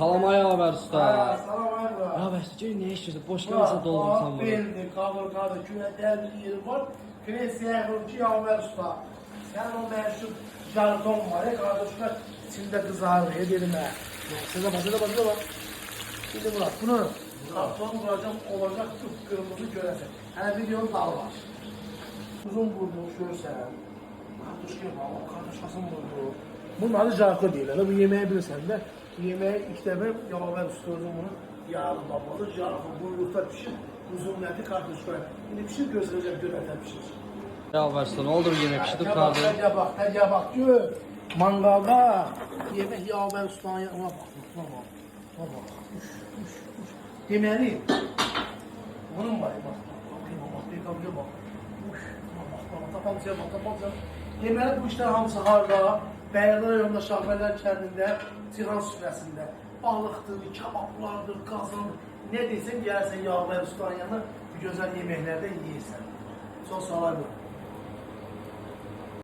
Salam Ayağver usta. Salam Ayağver. Ayağver usta gör ne işiyorsun? Boş gelirse doldursan bunu. Belli, kaburgada, küvətlər bir yeri var. Kresiya yaxınki Ayağver usta. Sen o məşhur jargon var ya kardeşler içinde kızarır edirmə. Size bak. Şimdi Murat bunu karton vuracağım olacak kırmızı görəsən. Hələ videonun dalı var. Uzun burnu görsən. Kardeşke bak, kardeşkasın burnu. Bunun adı jargon deyirlər. Bu yemeği bilirsən də. Bu yemeği ilk dəfə Ayağver usta bunu yağlı babalı jargon buyrukta pişir. Uzun nəti kardeşler. Şimdi pişir göstereceğim görəsən pişir. Ayağver usta ne olur yemek pişirdik kardeş. Hadi bak gör. Mangalda yemek Ayağver ustanın yanına bak. Bak. Deməli, bunun var bak. Bak. Tapamıza. Deməli bu işler hamısı harda? Bəyərlər rayonunda Şahbərlər kəndində, Cihan süfrəsində. Balıqdır, kebablardır, qazandır. Ne deyirsən, gəlsən Ayağver ustanın yanına bu gözəl yeməklərdə yeyirsən. Çox sağ olun.